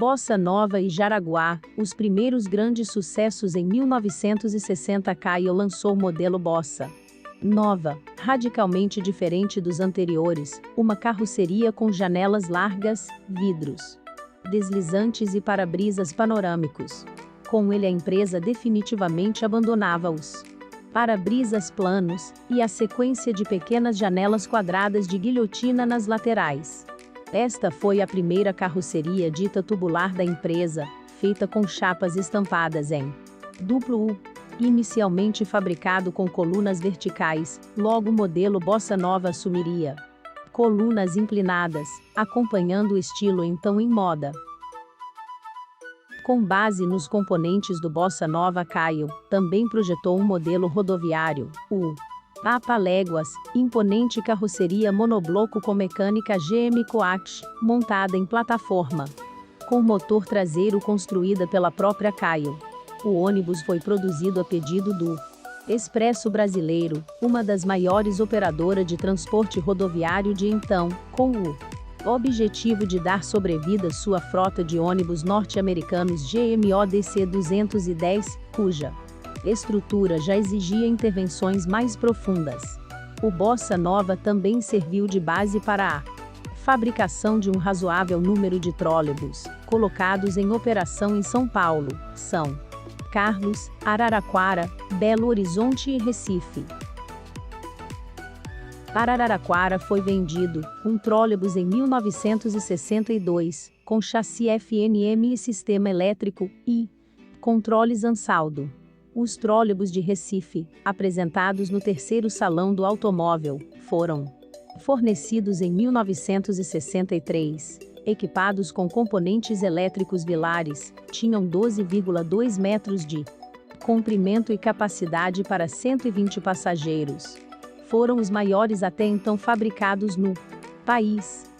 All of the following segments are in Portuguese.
Bossa Nova e Jaraguá, os primeiros grandes sucessos. Em 1960, Caio lançou o modelo Bossa Nova, radicalmente diferente dos anteriores, uma carroceria com janelas largas, vidros deslizantes e para-brisas panorâmicos. Com ele, a empresa definitivamente abandonava os para-brisas planos e a sequência de pequenas janelas quadradas de guilhotina nas laterais. Esta foi a primeira carroceria dita tubular da empresa, feita com chapas estampadas em duplo U. Inicialmente fabricado com colunas verticais, logo o modelo Bossa Nova assumiria colunas inclinadas, acompanhando o estilo então em moda. Com base nos componentes do Bossa Nova, Caio também projetou um modelo rodoviário, o Papaléguas, imponente carroceria monobloco com mecânica GM Coach, montada em plataforma, com motor traseiro construída pela própria Caio. O ônibus foi produzido a pedido do Expresso Brasileiro, uma das maiores operadoras de transporte rodoviário de então, com o objetivo de dar sobrevida à sua frota de ônibus norte-americanos GMODC 210, cuja estrutura já exigia intervenções mais profundas. O Bossa Nova também serviu de base para a fabricação de um razoável número de trólebus, colocados em operação em São Paulo, São Carlos, Araraquara, Belo Horizonte e Recife. Para Araraquara foi vendido um trólebus em 1962, com chassi FNM e sistema elétrico e controles Ansaldo. Os trólebus de Recife, apresentados no terceiro Salão do Automóvel, foram fornecidos em 1963. Equipados com componentes elétricos Vilares, tinham 12,2 metros de comprimento e capacidade para 120 passageiros. Foram os maiores até então fabricados no país.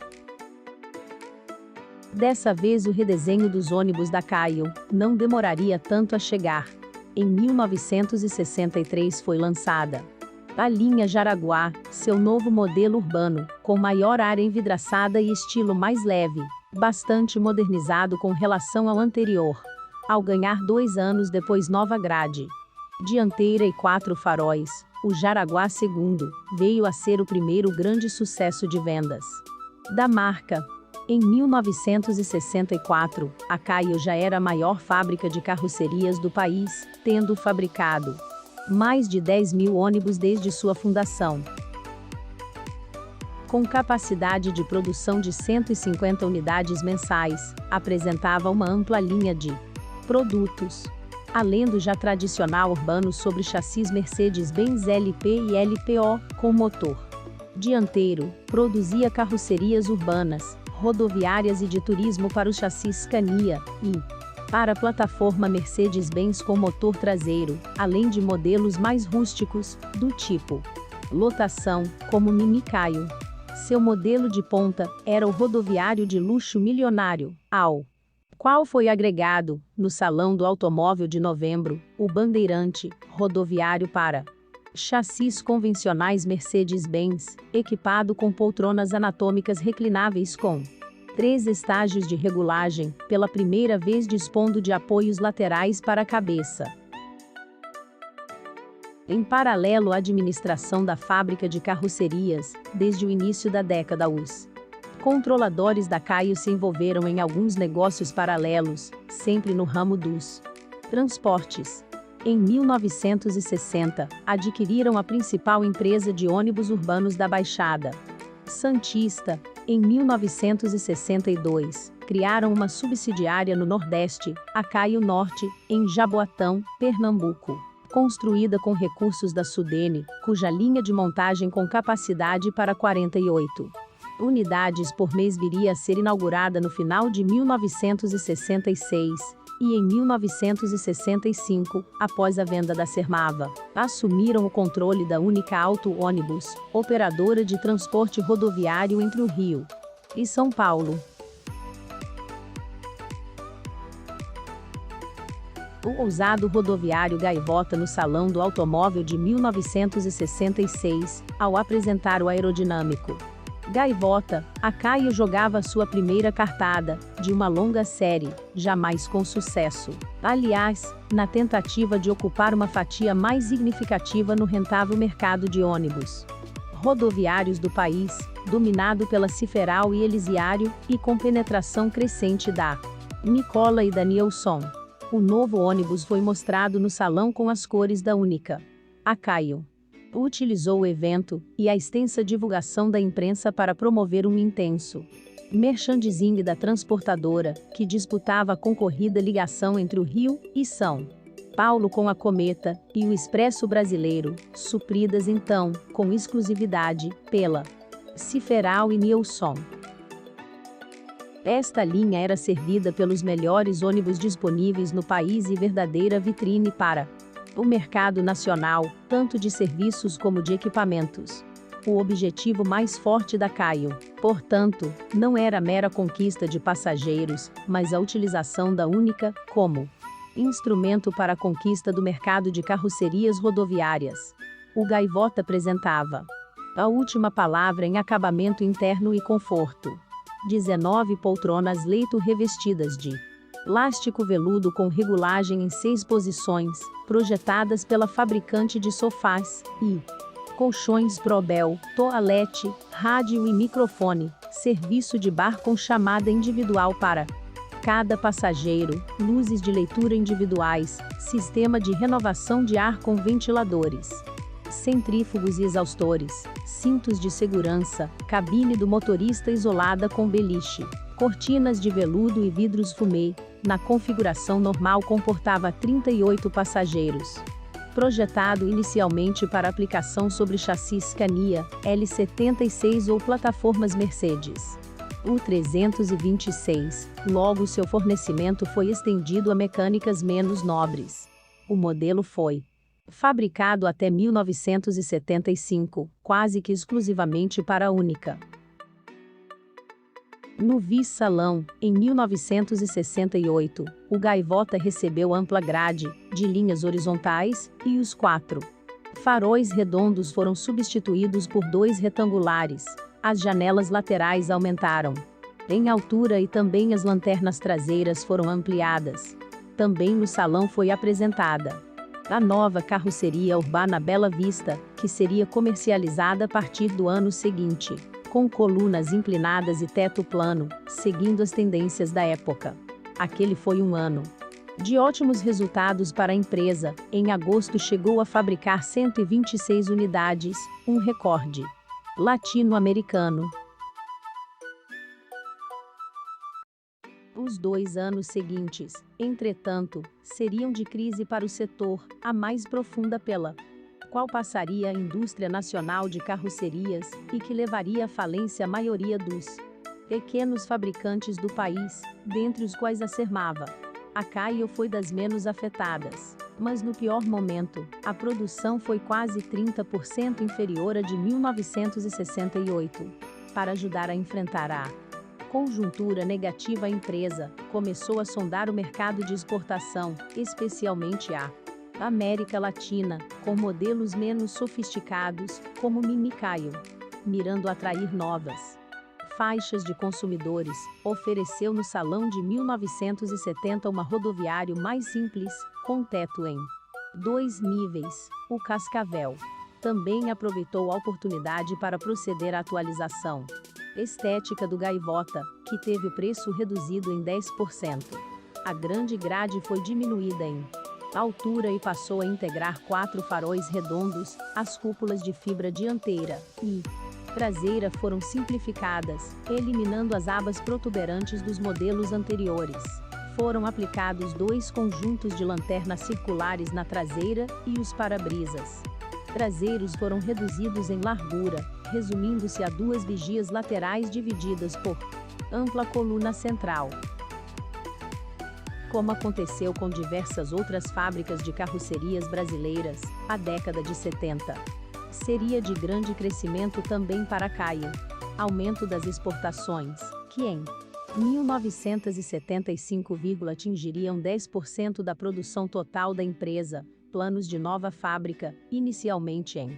Dessa vez, o redesenho dos ônibus da Caio não demoraria tanto a chegar. Em 1963 foi lançada a linha Jaraguá, seu novo modelo urbano, com maior área envidraçada e estilo mais leve, bastante modernizado com relação ao anterior, ao ganhar 2 anos depois nova grade dianteira e 4 faróis. O Jaraguá II veio a ser o primeiro grande sucesso de vendas da marca. Em 1964, a Caio já era a maior fábrica de carrocerias do país, tendo fabricado mais de 10.000 ônibus desde sua fundação. Com capacidade de produção de 150 unidades mensais, apresentava uma ampla linha de produtos, além do já tradicional urbano sobre chassis Mercedes-Benz LP e LPO, com motor dianteiro. Produzia carrocerias urbanas, rodoviárias e de turismo para os chassis Scania e para a plataforma Mercedes-Benz com motor traseiro, além de modelos mais rústicos, do tipo lotação, como Mini Caio. Seu modelo de ponta era o rodoviário de luxo milionário, ao qual foi agregado, no Salão do Automóvel de novembro, o Bandeirante, rodoviário para chassis convencionais Mercedes-Benz, equipado com poltronas anatômicas reclináveis com 3 estágios de regulagem, pela primeira vez dispondo de apoios laterais para a cabeça. Em paralelo à administração da fábrica de carrocerias, desde o início da década, os controladores da Caio se envolveram em alguns negócios paralelos, sempre no ramo dos transportes. Em 1960, adquiriram a principal empresa de ônibus urbanos da Baixada Santista. Em 1962, criaram uma subsidiária no Nordeste, a Caio Norte, em Jaboatão, Pernambuco, construída com recursos da Sudene, cuja linha de montagem com capacidade para 48 unidades por mês viria a ser inaugurada no final de 1966, e em 1965, após a venda da Sermava, assumiram o controle da Única Auto Ônibus, operadora de transporte rodoviário entre o Rio e São Paulo. O ousado rodoviário Gaivota no Salão do Automóvel de 1966, ao apresentar o aerodinâmico Gaivota, a Caio jogava sua primeira cartada, de uma longa série, jamais com sucesso. Aliás, na tentativa de ocupar uma fatia mais significativa no rentável mercado de ônibus rodoviários do país, dominado pela Ciferal e Elisiário, e com penetração crescente da Nicola e da Nilson. O novo ônibus foi mostrado no salão com as cores da Única. A Caio utilizou o evento e a extensa divulgação da imprensa para promover um intenso merchandising da transportadora, que disputava a concorrida ligação entre o Rio e São Paulo com a Cometa e o Expresso Brasileiro, supridas então, com exclusividade, pela Ciferal e Nilson. Esta linha era servida pelos melhores ônibus disponíveis no país e verdadeira vitrine para o mercado nacional, tanto de serviços como de equipamentos. O objetivo mais forte da Caio, portanto, não era a mera conquista de passageiros, mas a utilização da Única como instrumento para a conquista do mercado de carrocerias rodoviárias. O Gaivota apresentava a última palavra em acabamento interno e conforto. 19 poltronas leito revestidas de plástico veludo com regulagem em 6 posições, projetadas pela fabricante de sofás, e colchões Probel, toalete, rádio e microfone, serviço de bar com chamada individual para cada passageiro, luzes de leitura individuais, sistema de renovação de ar com ventiladores, centrífugos e exaustores, cintos de segurança, cabine do motorista isolada com beliche, cortinas de veludo e vidros fumê. Na configuração normal comportava 38 passageiros. Projetado inicialmente para aplicação sobre chassis Scania, L76 ou plataformas Mercedes. O 326, logo seu fornecimento foi estendido a mecânicas menos nobres. O modelo foi fabricado até 1975, quase que exclusivamente para a Única. No Viz Salão, em 1968, o Gaivota recebeu ampla grade, de linhas horizontais, e os 4 faróis redondos foram substituídos por 2 retangulares. As janelas laterais aumentaram em altura e também as lanternas traseiras foram ampliadas. Também no salão foi apresentada a nova carroceria urbana Bela Vista, que seria comercializada a partir do ano seguinte, com colunas inclinadas e teto plano, seguindo as tendências da época. Aquele foi um ano de ótimos resultados para a empresa. Em agosto chegou a fabricar 126 unidades, um recorde latino-americano. Os 2 anos seguintes, entretanto, seriam de crise para o setor, a mais profunda pela qual passaria a indústria nacional de carrocerias e que levaria à falência a maioria dos pequenos fabricantes do país, dentre os quais a Sermava. A Caio foi das menos afetadas, mas no pior momento, a produção foi quase 30% inferior à de 1968. Para ajudar a enfrentar a conjuntura negativa, a empresa começou a sondar o mercado de exportação, especialmente a América Latina, com modelos menos sofisticados, como o Mini Caio. Mirando atrair novas faixas de consumidores, ofereceu no salão de 1970 uma rodoviário mais simples, com teto em 2 níveis, o Cascavel. Também aproveitou a oportunidade para proceder à atualização estética do Gaivota, que teve o preço reduzido em 10%. A grande grade foi diminuída em altura e passou a integrar 4 faróis redondos, as cúpulas de fibra dianteira e traseira foram simplificadas, eliminando as abas protuberantes dos modelos anteriores. Foram aplicados 2 conjuntos de lanternas circulares na traseira e os para-brisas traseiros foram reduzidos em largura, resumindo-se a 2 vigias laterais divididas por ampla coluna central. Como aconteceu com diversas outras fábricas de carrocerias brasileiras, a década de 70 seria de grande crescimento também para a Caio. Aumento das exportações, que em 1975 atingiriam 10% da produção total da empresa, planos de nova fábrica, inicialmente em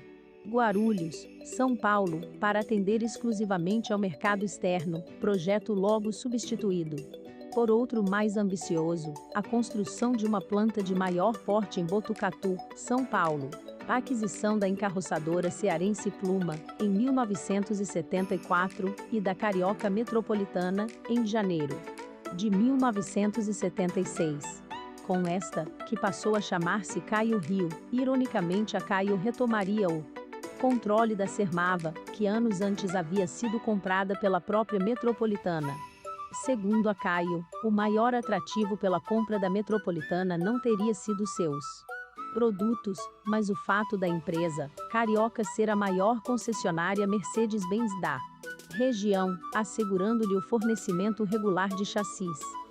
Guarulhos, São Paulo, para atender exclusivamente ao mercado externo, projeto logo substituído por outro mais ambicioso, a construção de uma planta de maior porte em Botucatu, São Paulo. A aquisição da encarroçadora cearense Pluma, em 1974, e da Carioca Metropolitana, em janeiro de 1976. Com esta, que passou a chamar-se Caio Rio, ironicamente a Caio retomaria o controle da Sermava, que anos antes havia sido comprada pela própria Metropolitana. Segundo a Caio, o maior atrativo pela compra da Metropolitana não teria sido seus produtos, mas o fato da empresa Carioca ser a maior concessionária Mercedes-Benz da região, assegurando-lhe o fornecimento regular de chassis.